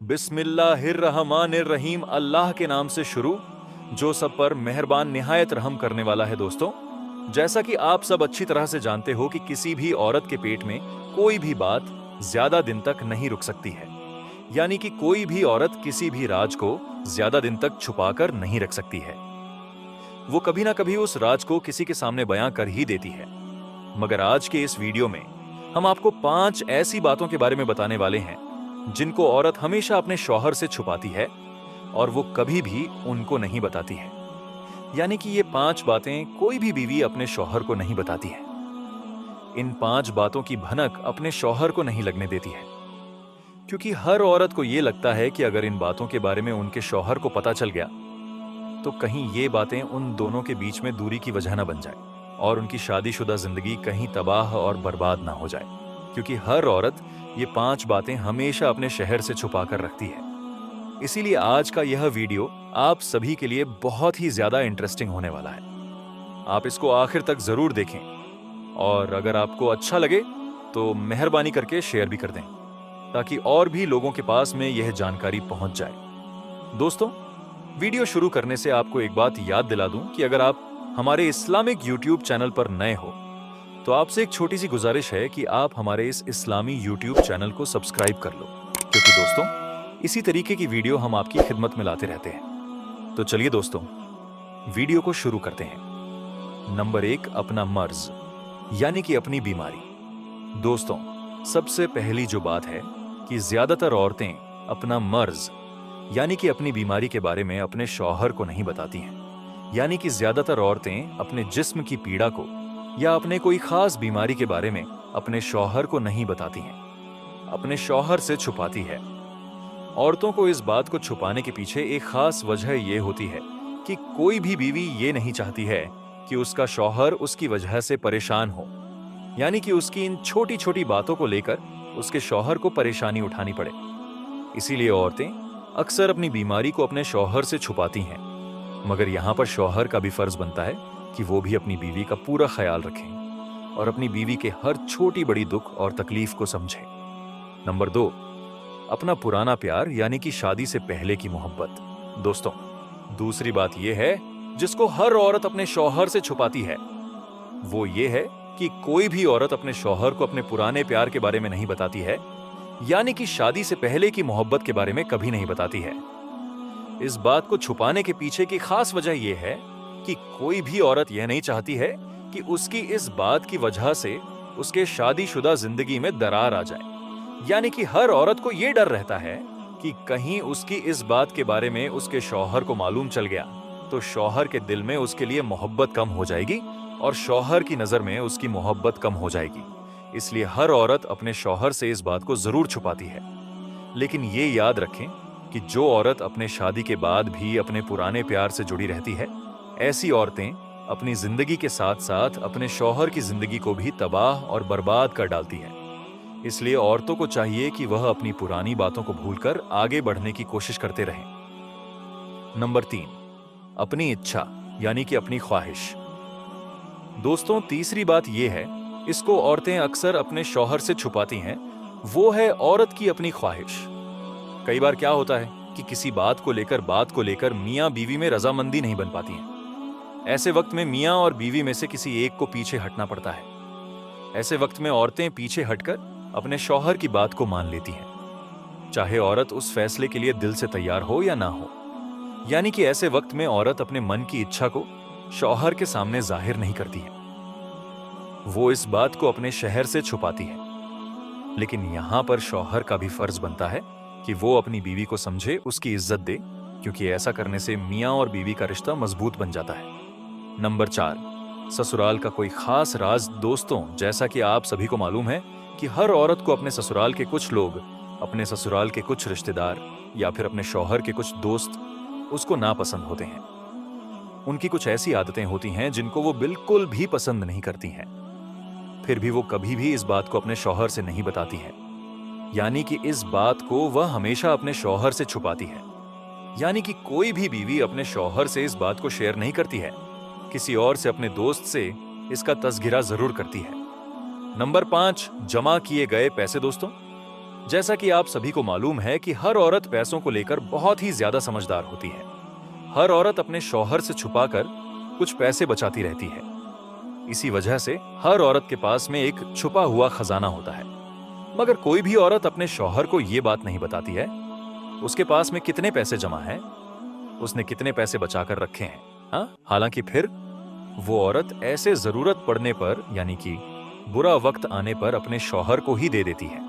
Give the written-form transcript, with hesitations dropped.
बिस्मिल्लाहिर्रहमानिर्रहीम, अल्लाह के नाम से शुरू, जो सब पर मेहरबान निहायत रहम करने वाला है। दोस्तों, जैसा कि आप सब अच्छी तरह से जानते हो कि किसी भी औरत के पेट में कोई भी बात ज्यादा दिन तक नहीं रुक सकती है। यानी कि कोई भी औरत किसी भी राज को ज्यादा दिन तक छुपाकर नहीं रख सकती है। वो कभी ना कभी उस राज को किसी के सामने बयां कर ही देती है। मगर आज के इस वीडियो में हम आपको 5 ऐसी बातों के बारे में बताने वाले हैं जिनको औरत हमेशा अपने शौहर से छुपाती है और वो कभी भी उनको नहीं बताती है। यानी कि ये 5 बातें कोई भी बीवी अपने शौहर को नहीं बताती है। इन 5 बातों की भनक अपने शौहर को नहीं लगने देती है, क्योंकि हर औरत को ये लगता है कि अगर इन बातों के बारे में उनके शौहर को पता चल गया तो कहीं ये बातें उन दोनों के बीच में दूरी की वजह ना बन जाए और उनकी शादीशुदा जिंदगी कहीं तबाह और बर्बाद ना हो जाए। क्योंकि हर औरत ये 5 बातें हमेशा अपने शहर से छुपा कर रखती है। इसीलिए आज का यह वीडियो आप सभी के लिए बहुत ही ज्यादा इंटरेस्टिंग होने वाला है। आप इसको आखिर तक जरूर देखें और अगर आपको अच्छा लगे तो मेहरबानी करके शेयर भी कर दें, ताकि और भी लोगों के पास में यह जानकारी पहुंच जाए। दोस्तों, वीडियो शुरू करने से आपको एक बात याद दिला दूं कि अगर आप हमारे इस्लामिक यूट्यूब चैनल पर नए हो तो आपसे एक छोटी सी गुजारिश है कि आप हमारे इस इस्लामी यूट्यूब चैनल को सब्सक्राइब कर लो, क्योंकि दोस्तों इसी तरीके की वीडियो हम आपकी खिदमत में लाते रहते हैं। तो चलिए दोस्तों, वीडियो को शुरू करते हैं। नंबर 1, अपना मर्ज यानी कि अपनी बीमारी। दोस्तों, सबसे पहली जो बात है कि ज्यादातर औरतें अपना मर्ज यानी कि अपनी बीमारी के बारे में अपने शौहर को नहीं बताती हैं। यानी कि ज्यादातर औरतें अपने जिस्म की पीड़ा को या अपने कोई खास बीमारी के बारे में अपने शौहर को नहीं बताती हैं, अपने शौहर से छुपाती है। औरतों को इस बात को छुपाने के पीछे एक खास वजह यह होती है कि कोई भी बीवी ये नहीं चाहती है कि उसका शौहर उसकी वजह से परेशान हो। यानी कि उसकी इन छोटी छोटी बातों को लेकर उसके शौहर को परेशानी उठानी पड़े। इसीलिए औरतें अक्सर अपनी बीमारी को अपने शौहर से छुपाती हैं। मगर यहां पर शौहर का भी फर्ज बनता है कि वो भी अपनी बीवी का पूरा ख्याल रखें और अपनी बीवी के हर छोटी बड़ी दुख और तकलीफ को समझें। नंबर 2, अपना पुराना प्यार यानी कि शादी से पहले की मोहब्बत। दोस्तों, दूसरी बात यह है जिसको हर औरत अपने शौहर से छुपाती है, वो ये है कि कोई भी औरत अपने शौहर को अपने पुराने प्यार के बारे में नहीं बताती है, यानी कि शादी से पहले की मोहब्बत के बारे में कभी नहीं बताती है। इस बात को छुपाने के पीछे की खास वजह यह है कि कोई भी औरत यह नहीं चाहती है कि उसकी इस बात की वजह से उसके शादीशुदा जिंदगी में दरार आ जाए। यानी कि हर औरत को यह डर रहता है कि कहीं उसकी इस बात के बारे में उसके शौहर को मालूम चल गया तो शौहर के दिल में उसके लिए मोहब्बत कम हो जाएगी और शौहर की नजर में उसकी मोहब्बत कम हो जाएगी। इसलिए हर औरत अपने शौहर से इस बात को जरूर छुपाती है। लेकिन ये याद रखें कि जो औरत अपने शादी के बाद भी अपने पुराने प्यार से जुड़ी रहती है, ऐसी औरतें अपनी जिंदगी के साथ साथ अपने शौहर की जिंदगी को भी तबाह और बर्बाद कर डालती हैं। इसलिए औरतों को चाहिए कि वह अपनी पुरानी बातों को भूलकर आगे बढ़ने की कोशिश करते रहें। नंबर 3, अपनी इच्छा यानी कि अपनी ख्वाहिश। दोस्तों, तीसरी बात यह है, इसको औरतें अक्सर अपने शौहर से छुपाती हैं, वो है औरत की अपनी ख्वाहिश। कई बार क्या होता है कि किसी बात को लेकर मियां बीवी में रजामंदी नहीं बन पाती है। ऐसे वक्त में मियां और बीवी में से किसी एक को पीछे हटना पड़ता है। ऐसे वक्त में औरतें पीछे हटकर अपने शौहर की बात को मान लेती हैं, चाहे औरत उस फैसले के लिए दिल से तैयार हो या ना हो। यानी कि ऐसे वक्त में औरत अपने मन की इच्छा को शौहर के सामने जाहिर नहीं करती है, वो इस बात को अपने शहर से छुपाती है। लेकिन यहां पर शौहर का भी फर्ज बनता है कि वो अपनी बीवी को समझे, उसकी इज्जत दे, क्योंकि ऐसा करने से मियां और बीवी का रिश्ता मजबूत बन जाता है। नंबर 4, ससुराल का कोई खास राज। दोस्तों, जैसा कि आप सभी को मालूम है कि हर औरत को अपने ससुराल के कुछ लोग, अपने ससुराल के कुछ रिश्तेदार या फिर अपने शौहर के कुछ दोस्त उसको नापसंद होते हैं। उनकी कुछ ऐसी आदतें होती हैं जिनको वो बिल्कुल भी पसंद नहीं करती हैं। फिर भी वो कभी भी इस बात को अपने शौहर से नहीं बताती है। यानी कि इस बात को वह हमेशा अपने शौहर से छुपाती है। यानी कि कोई भी बीवी अपने शौहर से इस बात को शेयर नहीं करती है, किसी और से, अपने दोस्त से इसका तज़किरा जरूर करती है। नंबर 5, जमा किए गए पैसे। दोस्तों, जैसा कि आप सभी को मालूम है कि हर औरत पैसों को लेकर बहुत ही ज्यादा समझदार होती है। हर औरत अपने शौहर से छुपाकर कुछ पैसे बचाती रहती है। इसी वजह से हर औरत के पास में एक छुपा हुआ खजाना होता है। मगर कोई भी औरत अपने शौहर को ये बात नहीं बताती है उसके पास में कितने पैसे जमा हैं, उसने कितने पैसे बचाकर रखे हैं। हाँ, हालांकि फिर वो औरत ऐसे जरूरत पड़ने पर यानी कि बुरा वक्त आने पर अपने शौहर को ही दे देती है।